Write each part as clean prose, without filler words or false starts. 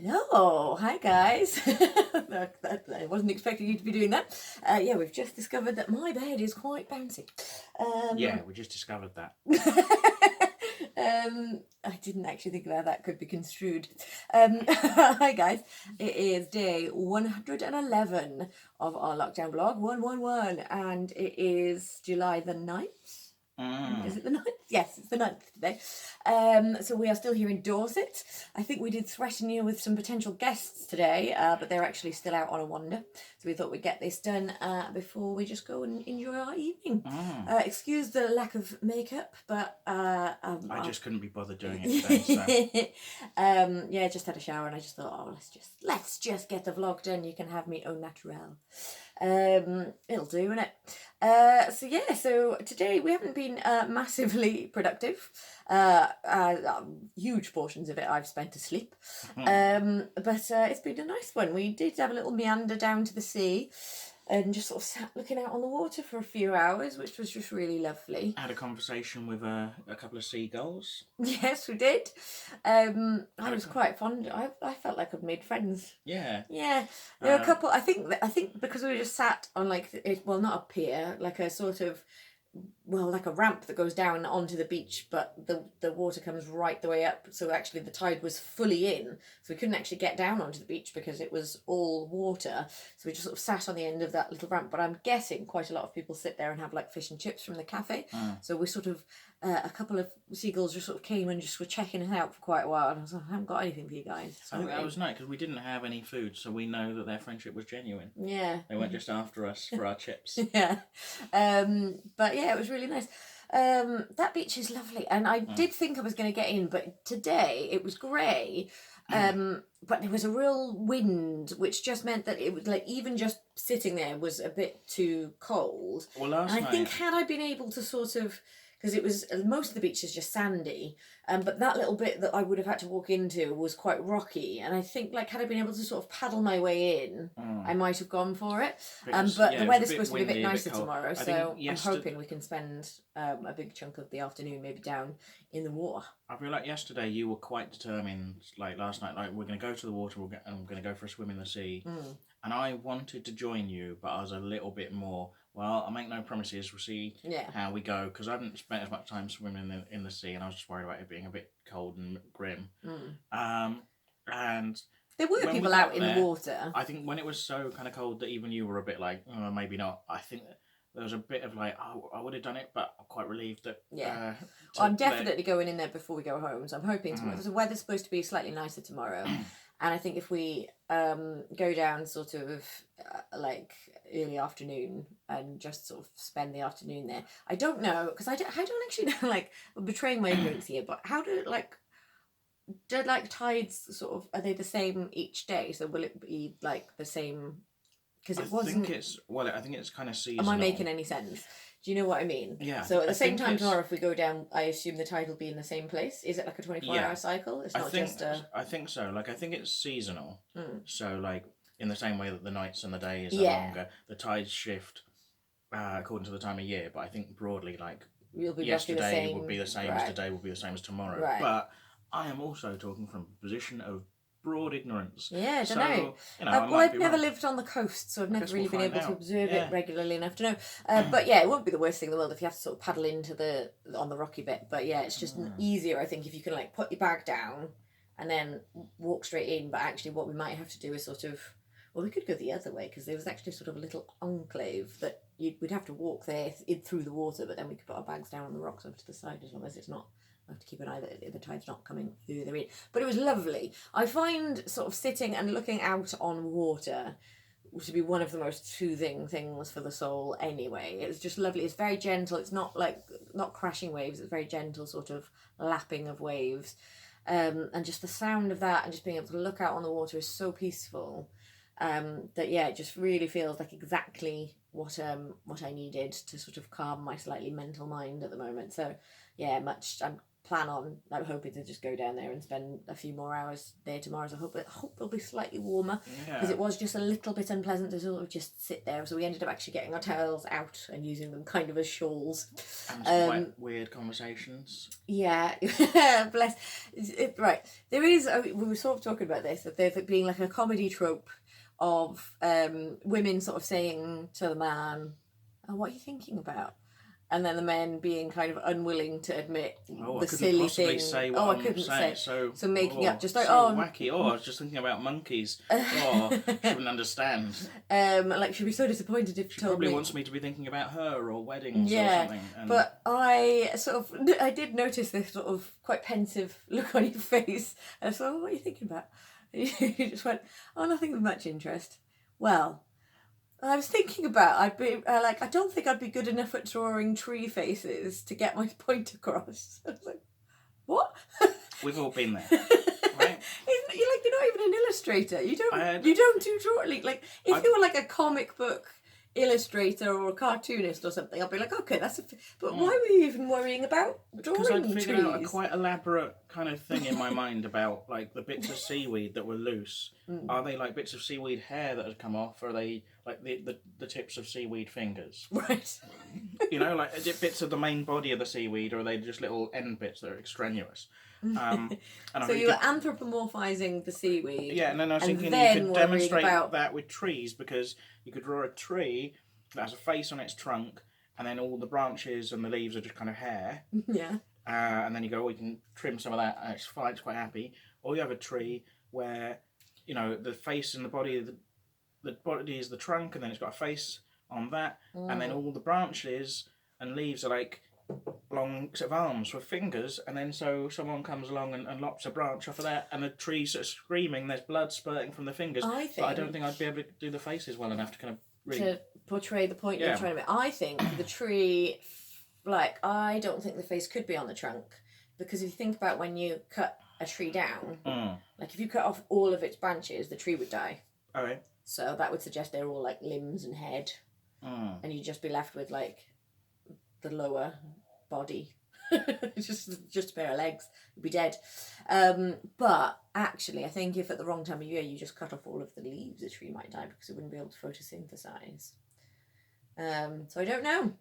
Hello, hi guys. I wasn't expecting you to be doing that. Yeah, we've just discovered that my bed is quite bouncy. Yeah, we just discovered that. I didn't actually think about that could be construed. Hi guys, it is day 111 of our lockdown vlog, 111, and it is July the 9th. Is it the 9th? Yes, it's the 9th today. So we are still here in Dorset. I think we did threaten you with some potential guests today, but they're actually still out on a wander. So we thought we'd get this done before we just go and enjoy our evening. Excuse the lack of makeup, but I just couldn't be bothered doing it today. So. Yeah, I just had a shower and I just thought, oh, let's just get the vlog done. You can have me au naturel. It'll do, innit? So today we haven't been massively productive. Huge portions of it I've spent asleep. But it's been a nice one. We did have a little meander down to the sea and just sort of sat looking out on the water for a few hours, which was just really lovely. I had a conversation with a couple of seagulls. Yes, we did. I was quite fond. I felt like I'd made friends. Yeah. Yeah. There were a couple. I think because we were just sat on not a pier, like a sort of, like a ramp that goes down onto the beach, but the water comes right the way up. So actually the tide was fully in. So we couldn't actually get down onto the beach because it was all water. So we just sort of sat on the end of that little ramp. But I'm guessing quite a lot of people sit there and have like fish and chips from the cafe. So we sort of, a couple of seagulls just sort of came and just were checking it out for quite a while. And I was like, I haven't got anything for you guys. Sorry. I think that was nice because we didn't have any food, so we know that their friendship was genuine. Yeah. They weren't just after us for our chips. Yeah. But yeah, it was really nice. That beach is lovely, and I did think I was going to get in, but today it was grey. But there was a real wind, which just meant that it was like even just sitting there was a bit too cold. Well, last night, I think had I been able to sort of, because it was most of the beach is just sandy, but that little bit that I would have had to walk into was quite rocky, and I think like had I been able to sort of paddle my way in, I might have gone for it. But the weather's supposed to be a bit nicer tomorrow, so I'm hoping we can spend a big chunk of the afternoon maybe down in the water. I feel like yesterday you were quite determined, like last night, like we're going to go to the water, I'm going to go for a swim in the sea. And I wanted to join you, but I was a little bit more, well, I'll make no promises, we'll see how we go, because I haven't spent as much time swimming in the sea, and I was just worried about it being a bit cold and grim. And there were people out in the water. I think when it was so kind of cold that even you were a bit like, oh, maybe not, I think there was a bit of like, oh, I would have done it, but I'm quite relieved that... Yeah. I'm definitely going in there before we go home, so I'm hoping tomorrow. The weather's supposed to be slightly nicer tomorrow. And I think if we go down sort of like early afternoon and just sort of spend the afternoon there. I don't know, because I don't actually know, like, I'm betraying my ignorance here, but how do tides sort of, are they the same each day? So will it be like the same? Because it wasn't... I think it's kind of seasonal. Am I making any sense? Do you know what I mean? Yeah. So at the same time tomorrow, if we go down, I assume the tide will be in the same place. Is it like a 24-hour cycle? It's not just a... I think so. Like, I think it's seasonal. So, like, in the same way that the nights and the days are longer, the tides shift according to the time of year. But I think broadly, like, yesterday would be the same as today will be the same as tomorrow. Right. But I am also talking from a position of broad ignorance. Yeah, I don't know. I've never lived on the coast, so I've never really been able to observe it regularly enough to know. But yeah, it won't be the worst thing in the world if you have to sort of paddle on the rocky bit. But yeah, it's just easier, I think, if you can like put your bag down and then walk straight in. But actually what we might have to do is sort of, well, we could go the other way, because there was actually sort of a little enclave that we'd have to walk there through the water, but then we could put our bags down on the rocks over to the side, as long as it's not... I have to keep an eye that the tide's not coming further in. But it was lovely. I find sort of sitting and looking out on water to be one of the most soothing things for the soul anyway. It's just lovely. It's very gentle. It's not crashing waves. It's very gentle sort of lapping of waves. And just the sound of that and just being able to look out on the water is so peaceful that, yeah, it just really feels like exactly what I needed to sort of calm my slightly mental mind at the moment. So, yeah, I'm plan on, I'm hoping to just go down there and spend a few more hours there tomorrow. So I hope it'll be slightly warmer, because it was just a little bit unpleasant to sort of just sit there. So we ended up actually getting our towels out and using them kind of as shawls. And some quite weird conversations. Yeah, bless. Right, there is. We were sort of talking about this, that there being like a comedy trope of women sort of saying to the man, "Oh, what are you thinking about?" And then the men being kind of unwilling to admit the silly thing. Say what I couldn't say. So making up, just like, so wacky. I was just thinking about monkeys. She wouldn't understand. Like, she'd be so disappointed if she told probably me. wants me to be thinking about her or weddings or something. But I did notice this sort of quite pensive look on your face. And I thought, "Oh, what are you thinking about?" You just went, "Oh, nothing of much interest." Well, I was thinking about, I'd be I don't think I'd be good enough at drawing tree faces to get my point across. I was like, what? We've all been there, right? You're not even an illustrator. You don't do drawing. Like, if you were like a comic book illustrator or a cartoonist or something, I'd be like, okay, but why were you even worrying about drawing trees? Because I'd figured out a quite elaborate kind of thing in my mind about like the bits of seaweed that were loose. Are they like bits of seaweed hair that had come off, or are they like the tips of seaweed fingers? Right. You know, like, is it bits of the main body of the seaweed, or are they just little end bits that are extraneous? So you were anthropomorphizing the seaweed. Yeah, and then I was thinking you could demonstrate that with trees, because you could draw a tree that has a face on its trunk, and then all the branches and the leaves are just kind of hair. Yeah. And then you go, we can trim some of that, and it's fine, it's quite happy. Or you have a tree where, you know, the face and the body, the body is the trunk, and then it's got a face on that, and then all the branches and leaves are like long sort of arms with fingers, and then so someone comes along and lops a branch off of that, and the tree's sort of screaming, there's blood spurting from the fingers. But I don't think I'd be able to do the faces well enough to kind of really... to portray the point you're trying to make. I think the tree, I don't think the face could be on the trunk, because if you think about when you cut a tree down, like if you cut off all of its branches, the tree would die. Okay. So that would suggest they're all like limbs and head, and you'd just be left with like the lower body, just a pair of legs. You'd be dead. But actually, I think if at the wrong time of year you just cut off all of the leaves, the tree might die because it wouldn't be able to photosynthesize. So I don't know.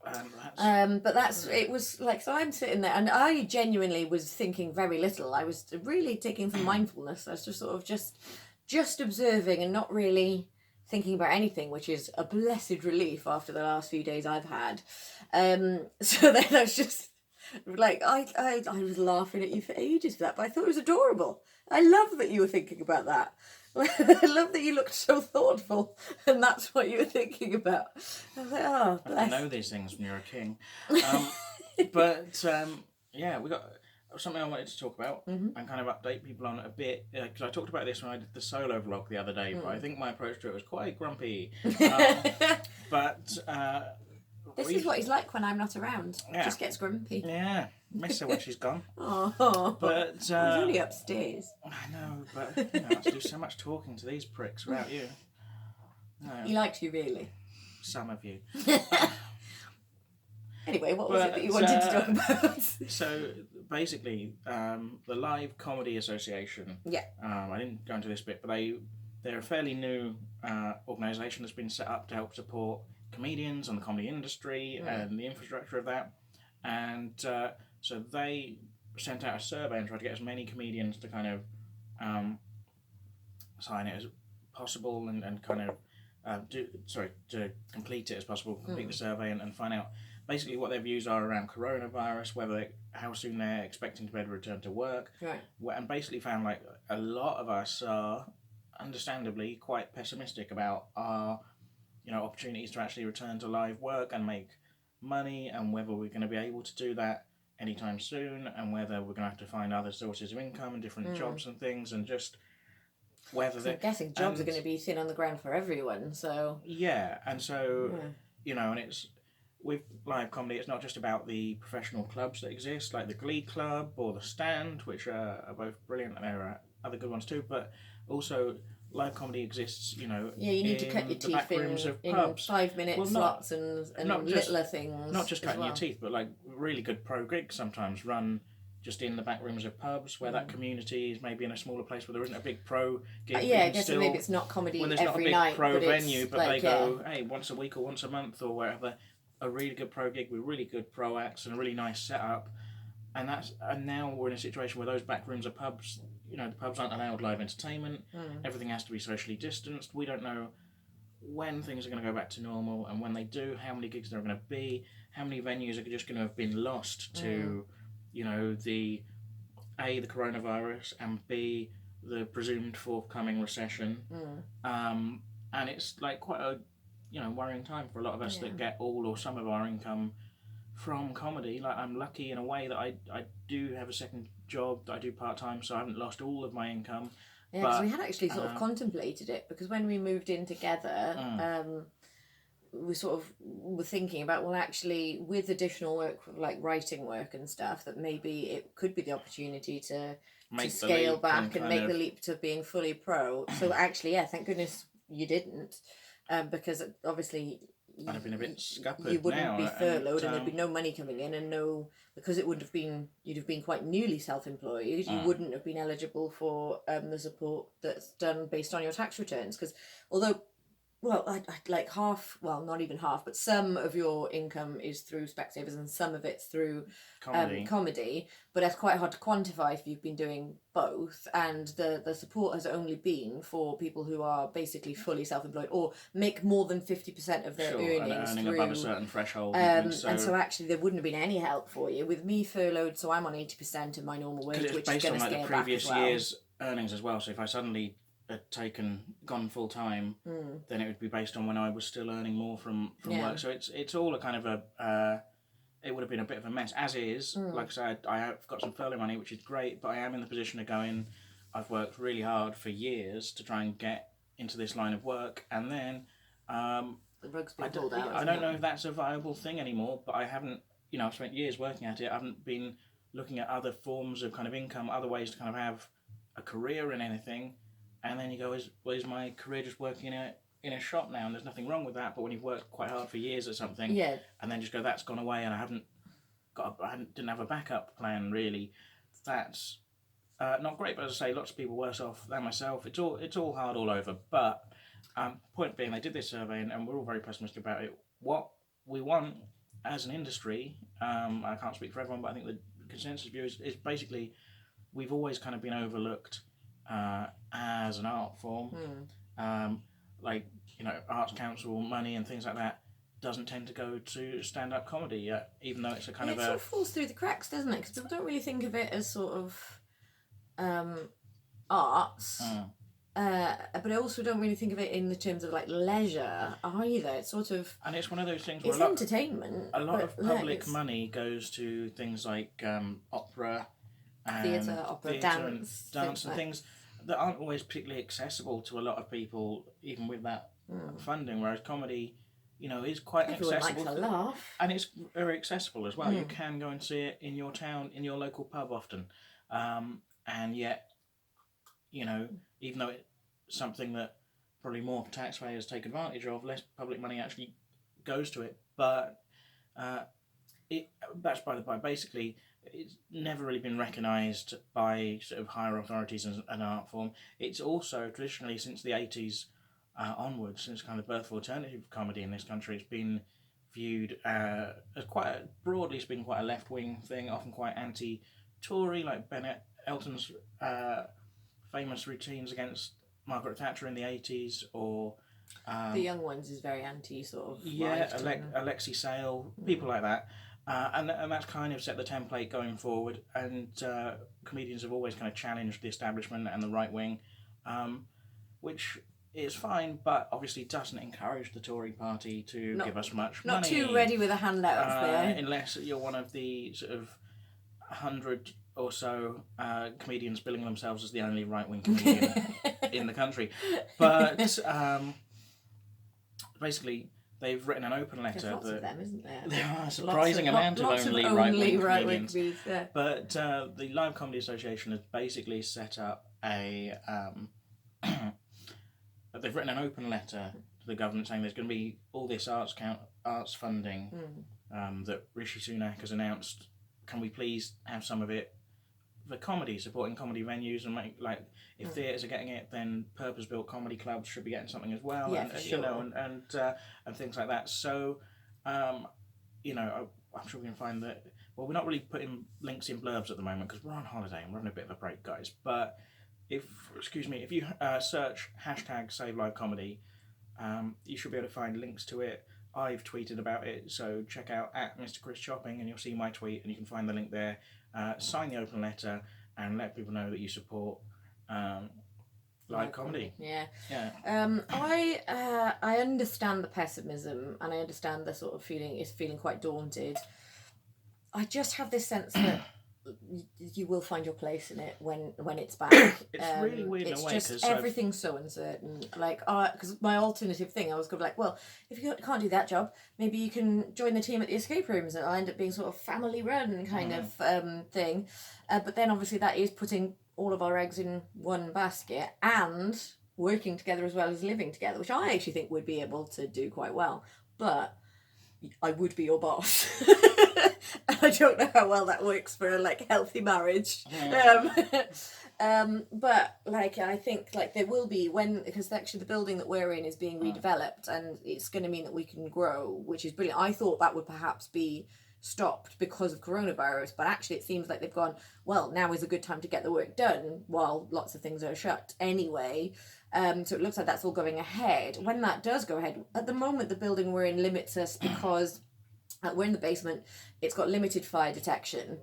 But it was like, so I'm sitting there and I genuinely was thinking very little. I was really taking some mindfulness. I was just sort of just observing and not really thinking about anything, which is a blessed relief after the last few days I've had. So then I was just like, I was laughing at you for ages for that, but I thought it was adorable. I love that you were thinking about that. I love that you looked so thoughtful, and that's what you were thinking about. I was like, oh, bless. I know these things when you're a king. But yeah, we got something I wanted to talk about and kind of update people on a bit, because I talked about this when I did the solo vlog the other day, but I think my approach to it was quite grumpy. But this is what he's like when I'm not around. Yeah. Just gets grumpy. Yeah, miss her when she's gone. Oh, but he's only upstairs. I know, but I have to do so much talking to these pricks without you. No. He likes you, really. Some of you. Anyway, what was it that you wanted to talk about? So basically, the Live Comedy Association. Yeah. I didn't go into this bit, but they're a fairly new organisation that's been set up to help support comedians and the comedy industry and the infrastructure of that. And so they sent out a survey and tried to get as many comedians to kind of sign it as possible and kind of to complete it as possible, complete the survey and find out basically what their views are around coronavirus, how soon they're expecting to be able to return to work. Right. And basically found like a lot of us are understandably quite pessimistic about our opportunities to actually return to live work and make money, and whether we're going to be able to do that anytime soon, and whether we're going to have to find other sources of income and different jobs and things, and just whether I'm guessing jobs are going to be thin on the ground for everyone. So and so and it's with live comedy. It's not just about the professional clubs that exist, like the Glee Club or the Stand, which are both brilliant, and there are other good ones too. But also, live comedy exists, you need to cut your teeth in 5 minute slots and littler things. Not just cutting your teeth, but like really good pro gigs sometimes run just in the back rooms of pubs where that community is maybe in a smaller place where there isn't a big pro gig. Yeah, I guess still, maybe it's not comedy when there's every not a big night, pro but venue, but like, they go, hey, once a week or once a month or whatever, a really good pro gig with really good pro acts and a really nice setup. And now we're in a situation where those back rooms are pubs. You know, the pubs aren't allowed live entertainment. Everything has to be socially distanced. We don't know when things are going to go back to normal, and when they do, how many gigs there are going to be, how many venues are just going to have been lost to, you know, the coronavirus, and B, the presumed forthcoming recession. And it's like quite a, you know, worrying time for a lot of us that get all or some of our income from comedy. Like, I'm lucky in a way that I do have a second job that I do part-time, so I haven't lost all of my income. Yeah, because we had actually sort of contemplated it, because when we moved in together, we sort of were thinking about, well, actually, with additional work, like writing work and stuff, that maybe it could be the opportunity to scale back and make the leap to being fully pro. So actually, yeah, thank goodness you didn't, because obviously I'd have been a bit scuppered. You wouldn't be furloughed, and there'd be no money coming in, and because it would have been, you'd have been quite newly self-employed, you wouldn't have been eligible for the support that's done based on your tax returns. Because although, well, I like half, well, not even half, but some of your income is through Specsavers and some of it's through comedy, but that's quite hard to quantify if you've been doing both. And the support has only been for people who are basically fully self-employed or make more than 50% of their earnings earning through, above a certain threshold. And so actually there wouldn't have been any help for you. With me furloughed, so I'm on 80% of my normal wage, which is going to scale back as well. Because it's based on like the previous year's earnings as well. So if I suddenly had gone full time, then it would be based on when I was still earning more from work. So it's all a kind of a it would have been a bit of a mess. As is, like I said, I have got some furlough money, which is great, but I am in the position of going, I've worked really hard for years to try and get into this line of work, and then the rug's been pulled out. I don't know if that's a viable thing anymore, but I haven't, you know, I've spent years working at it. I haven't been looking at other forms of kind of income, other ways to kind of have a career in anything. And then you go, is my career just working in a shop now? And there's nothing wrong with that. But when you've worked quite hard for years at something, and then just go, that's gone away, and I didn't have a backup plan really. That's not great. But as I say, lots of people worse off than myself. It's all hard all over. But point being, they did this survey, and we're all very pessimistic about it. What we want as an industry, I can't speak for everyone, but I think the consensus view is basically we've always kind of been overlooked as an art form. Like, you know, Arts Council money and things like that doesn't tend to go to stand-up comedy, even though it's a kind of it sort of falls through the cracks, doesn't it? Because people don't really think of it as sort of arts, but I also don't really think of it in the terms of like leisure either. It's sort of, and it's one of those things where it's entertainment. A lot of public money goes to things like opera, and theatre, opera, dance and things that aren't always particularly accessible to a lot of people, even with that funding. Whereas comedy, you know, is quite accessible. Likes a laugh. And it's very accessible as well. You can go and see it in your town, in your local pub often. And yet, you know, even though it's something that probably more taxpayers take advantage of, less public money actually goes to it. But that's by the by. Basically, it's never really been recognised by sort of higher authorities as an art form. It's also traditionally, since the 80s onwards, since kind of the birth of alternative comedy in this country, it's been viewed as broadly speaking, quite a left-wing thing, often quite anti-Tory, like Bennett Elton's famous routines against Margaret Thatcher in the 80s, or The Young Ones is very anti sort of Alexei Sale, people like that. And that's kind of set the template going forward, and comedians have always kind of challenged the establishment and the right wing, which is fine, but obviously doesn't encourage the Tory party to give us much money. Not too ready with a handout there. Unless you're one of the sort of 100 or so comedians billing themselves as the only right-wing comedian in the country. But basically, they've written an open letter. There's lots of them, isn't there? There are a surprising amount of only right-wing comedians. Yeah. But the Live Comedy Association has basically set up a... they've written an open letter to the government saying there's going to be all this arts funding that Rishi Sunak has announced. Can we please have some of it the comedy, supporting comedy venues, and make like if theatres are getting it, then purpose-built comedy clubs should be getting something as well, Yeah, for sure. you know, and things like that. So, you know, I'm sure we can find that. Well, we're not really putting links in blurbs at the moment because we're on holiday and we're having a bit of a break, guys. But if you search hashtag Save Live Comedy, you should be able to find links to it. I've tweeted about it, so check out at Mr. Chris Shopping and you'll see my tweet and you can find the link there. Sign the open letter and let people know that you support live comedy. Yeah. Yeah. I understand the pessimism and I understand the sort of feeling quite daunted. I just have this sense that you will find your place in it when it's back. It's really weird in a way. It's just everything's so uncertain. Like, because my alternative thing, I was going to be like, well, if you can't do that job, maybe you can join the team at the escape rooms and it'll end up being sort of family run kind of thing. But then obviously that is putting all of our eggs in one basket and working together as well as living together, which I actually think would be able to do quite well. But I would be your boss. I don't know how well that works for a healthy marriage. But I think there will be because actually the building that we're in is being redeveloped and it's going to mean that we can grow, which is brilliant. I thought that would perhaps be stopped because of coronavirus, but actually it seems like they've gone, well, now is a good time to get the work done while lots of things are shut anyway. So it looks like that's all going ahead. When that does go ahead, at the moment the building we're in limits us because we're in the basement. It's got limited fire detection,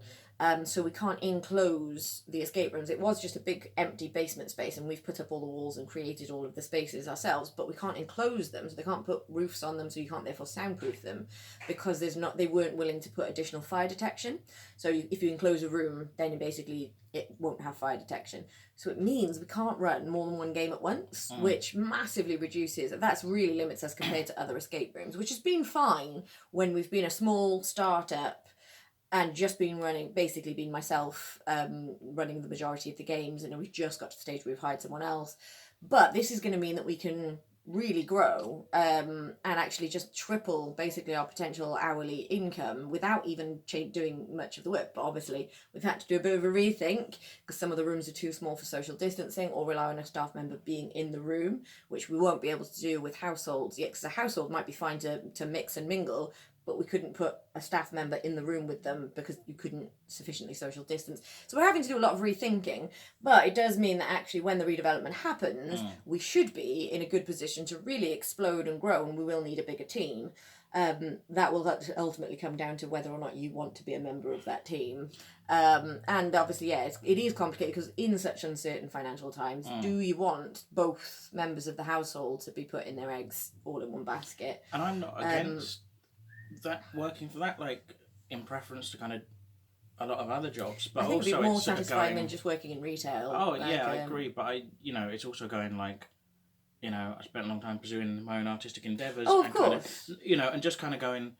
so we can't enclose the escape rooms. It was just a big empty basement space and we've put up all the walls and created all of the spaces ourselves, but we can't enclose them, so they can't put roofs on them, so you can't therefore soundproof them because they weren't willing to put additional fire detection. So if you enclose a room, then basically it won't have fire detection. So it means we can't run more than one game at once, which massively reduces, that's really limits us compared to other escape rooms, which has been fine when we've been a small startup and just been basically been myself running the majority of the games, and we've just got to the stage where we've hired someone else. But this is going to mean that we can really grow and actually just triple basically our potential hourly income without even doing much of the work. But obviously we've had to do a bit of a rethink because some of the rooms are too small for social distancing or rely on a staff member being in the room, which we won't be able to do with households yet, because a household might be fine to mix and mingle, but we couldn't put a staff member in the room with them because you couldn't sufficiently social distance. So we're having to do a lot of rethinking, but it does mean that actually when the redevelopment happens, we should be in a good position to really explode and grow, and we will need a bigger team. That will ultimately come down to whether or not you want to be a member of that team. And obviously, it is complicated because in such uncertain financial times, do you want both members of the household to be putting their eggs all in one basket? And I'm not against that working for that, in preference to kind of a lot of other jobs, but I think also it'd be more it's sort of satisfying going, than just working in retail. Oh yeah, I agree, but it's also going I spent a long time pursuing my own artistic endeavours. Oh, of course. And just kind of going.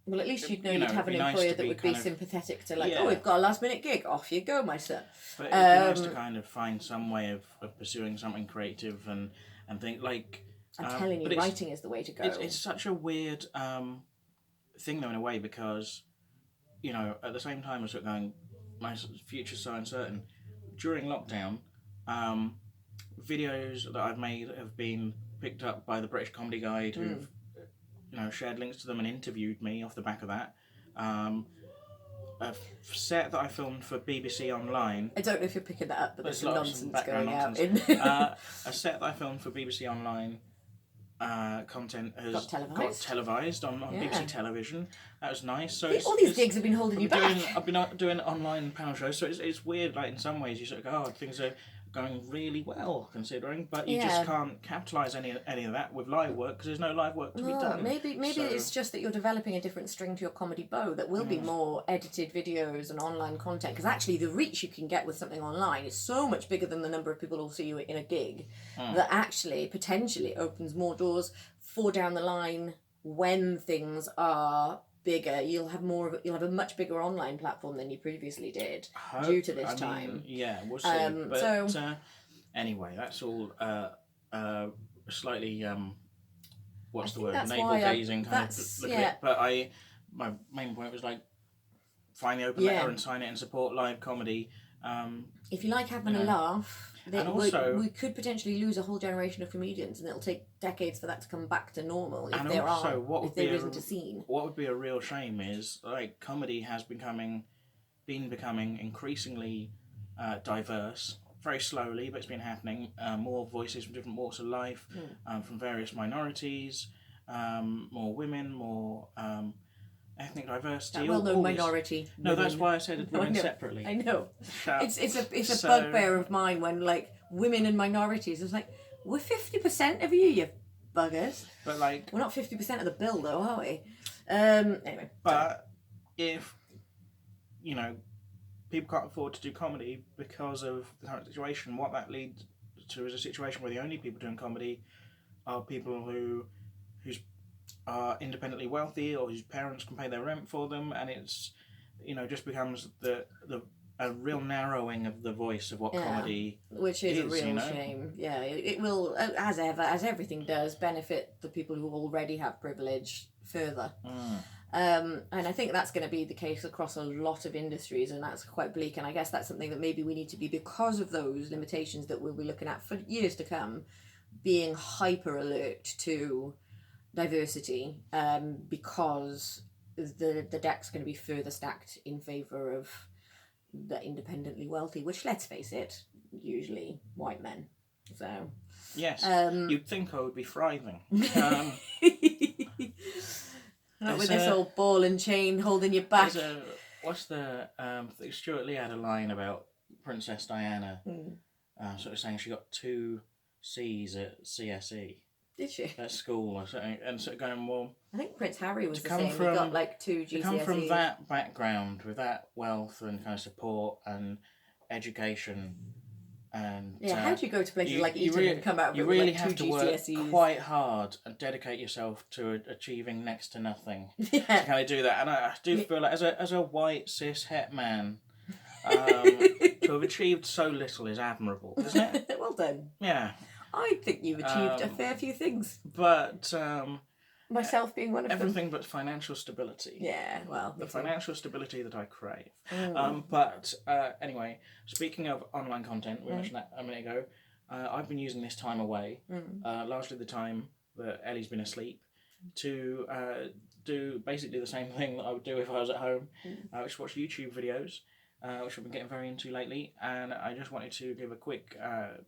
Well, at least you'd have an employer that would be sympathetic to we've got a last minute gig, off you go, my son. But it'd be nice to kind of find some way of pursuing something creative and think I'm telling you, writing is the way to go. It's such a weird thing, though, in a way, because, at the same time as sort of going, my future's so uncertain. During lockdown, videos that I've made have been picked up by the British Comedy Guide, who've, shared links to them and interviewed me off the back of that. A set that I filmed for BBC Online. I don't know if you're picking that up, but there's some nonsense going out. A set that I filmed for BBC Online. Content has got televised on BBC television. That was nice. So all these gigs have been holding you back. I've been doing online panel shows, so it's weird. In some ways, you sort of go, things are going really well considering, but you just can't capitalise any of that with live work because there's no live work to be done. Maybe it's just that you're developing a different string to your comedy bow that will be more edited videos and online content, because actually the reach you can get with something online is so much bigger than the number of people who'll see you in a gig that actually potentially opens more doors for down the line when things are bigger. You'll have a much bigger online platform than you previously did due to this time. Yeah, we'll see. Anyway, that's all slightly what's the word? Navel gazing kind of look at it. But my main point was find the open letter and sign it and support live comedy. If you like having a laugh, and also, we could potentially lose a whole generation of comedians, and it'll take decades for that to come back to normal if there isn't a scene. What would be a real shame is, like, comedy has been becoming increasingly diverse, very slowly, but it's been happening. More voices from different walks of life, from various minorities, more women, more ethnic diversity. That well-known minority. No, that's why I said women separately. I know. It's a bugbear of mine when, like, women and minorities. It's like, we're 50% of you buggers. But, like, we're not 50% of the bill, though, are we? Anyway. But if people can't afford to do comedy because of the current situation, what that leads to is a situation where the only people doing comedy are people whose are independently wealthy or whose parents can pay their rent for them, and it's just becomes a real narrowing of the voice of what comedy which is a real shame. Yeah, it will, as everything does, benefit the people who already have privilege further. And I think that's going to be the case across a lot of industries, and that's quite bleak. And I guess that's something that maybe we need to be, because of those limitations that we'll be looking at for years to come, being hyper alert to diversity, because the deck's going to be further stacked in favour of the independently wealthy, which, let's face it, usually white men. So yes, you'd think I would be thriving. Not with this old ball and chain holding you back. Stuart Lee had a line about Princess Diana, sort of saying she got 2 C's at CSE. Did she? At school or something, and sort of going, well, I think Prince Harry was the same. He got like 2 GCSEs. To come from that background with that wealth and kind of support and education, and how do you go to places like Eton and come out with you really like have 2 to GCSEs? Work quite hard and dedicate yourself to achieving next to nothing to kind of do that. And I do feel like as a white cis het man, to have achieved so little is admirable, isn't it? Well done. Yeah. I think you've achieved a fair few things. But myself being one of them. Everything but financial stability. Yeah, well, the financial stability that I crave. But anyway, speaking of online content, we mentioned that a minute ago. I've been using this time away, largely the time that Ellie's been asleep, to do basically the same thing that I would do if I was at home, which is watch YouTube videos, which I've been getting very into lately. And I just wanted to give a quick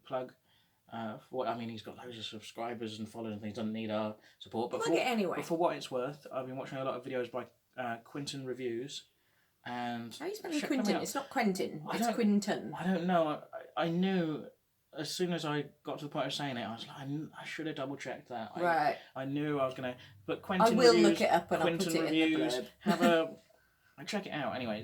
plug. He's got loads of subscribers and followers and things. Doesn't need our support, but but for what it's worth, I've been watching a lot of videos by Quinton Reviews. And how are you spelling Quinton? It's not Quentin. It's Quinton. I don't know. I knew as soon as I got to the point of saying it, I was like, I should have double checked that. Right. I knew I was gonna. But Quinton. I will Reviews, look it up and Quinton I'll put it Reviews, in the blurb. Have a. Check it out. Anyway,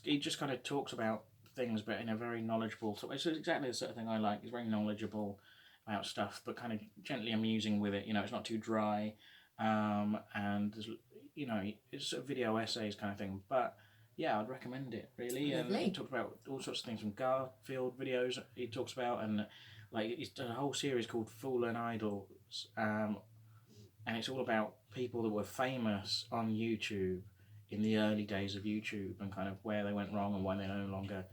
he just kind of talks about things, but in a very knowledgeable. So it's exactly the sort of thing I like. He's very knowledgeable about stuff, but kind of gently amusing with it. It's not too dry, and it's sort of video essays kind of thing. But yeah, I'd recommend it really. Lovely. And he talks about all sorts of things from Garfield videos. He talks about, and like he's done a whole series called Fallen Idols, and it's all about people that were famous on YouTube in the early days of YouTube and kind of where they went wrong and why they're no longer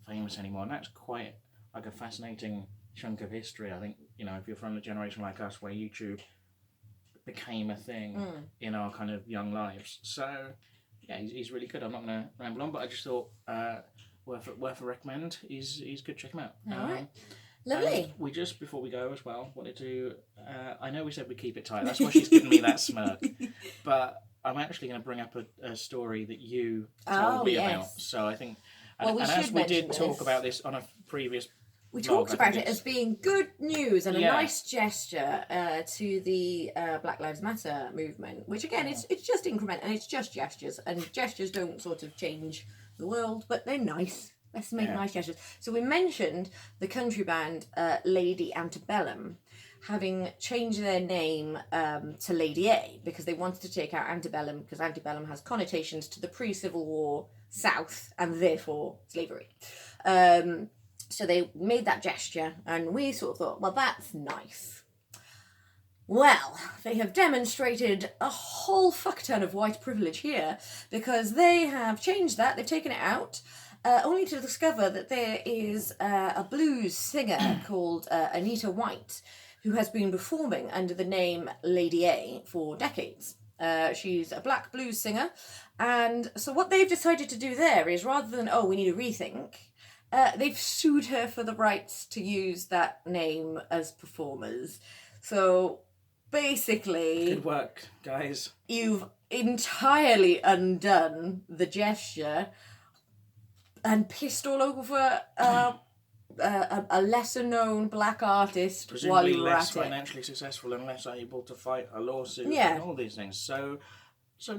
famous anymore. And that's quite like a fascinating chunk of history. I think if you're from a generation like us where YouTube became a thing in our kind of young lives. So yeah, he's really good. I'm not going to ramble on, but I just thought worth a recommend. He's good. Check him out. All right. Lovely. We just, before we go as well, wanted to I know we said we'd keep it tight, that's why she's giving me that smirk, but I'm actually going to bring up a story that you told me about. So I think, and as we did talk about this on a previous we talked about it as being good news and a nice gesture to the Black Lives Matter movement, which again, it's just increment and it's just gestures, and gestures don't sort of change the world, but they're nice. Let's make nice gestures. So we mentioned the country band Lady Antebellum having changed their name to Lady A because they wanted to take out antebellum because antebellum has connotations to the pre-Civil War South and therefore slavery. So they made that gesture and we sort of thought, well, that's nice. Well, they have demonstrated a whole fuck ton of white privilege here, because they have changed that, they've taken it out, only to discover that there is a blues singer called Anita White, who has been performing under the name Lady A for decades. She's a black blues singer, and so what they've decided to do there is, rather than, we need a rethink, they've sued her for the rights to use that name as performers. So basically, good work, guys. You've entirely undone the gesture and pissed all over a lesser known black artist. Presumably while you were less at it. financially successful and less able to fight a lawsuit Yeah. and all these things. So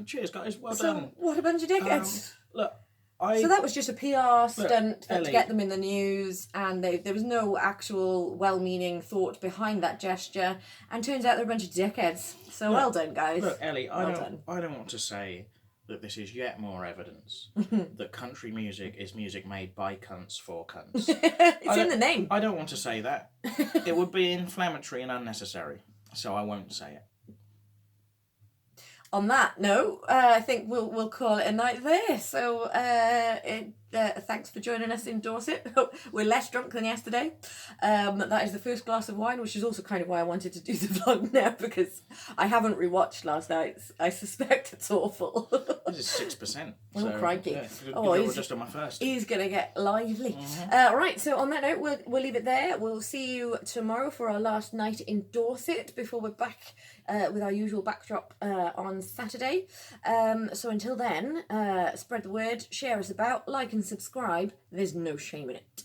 cheers, guys. Well So done. what a bunch of dickheads. Look, So that was just a PR stunt Ellie, to get them in the news, and there was no actual well-meaning thought behind that gesture, and turns out they're a bunch of dickheads. So well done, guys. Look, Ellie, I done. don't want to say that this is yet more evidence that country music is music made by cunts for cunts. It's in the name. I don't want to say that. It would be inflammatory and unnecessary, so I won't say it. On that note, I think we'll call it a night there. So thanks for joining us in Dorset. We're less drunk than yesterday. That is the first glass of wine, which is also kind of why I wanted to do the vlog now, because I haven't rewatched last night's. I suspect it's awful. This is 6%. Oh, crikey. Yeah, he's just on my first. He's going to get lively. Mm-hmm. Right, so on that note, we'll leave it there. We'll see you tomorrow for our last night in Dorset before we're back with our usual backdrop on Saturday. So until then, spread the word, share us about, like and subscribe. There's no shame in it.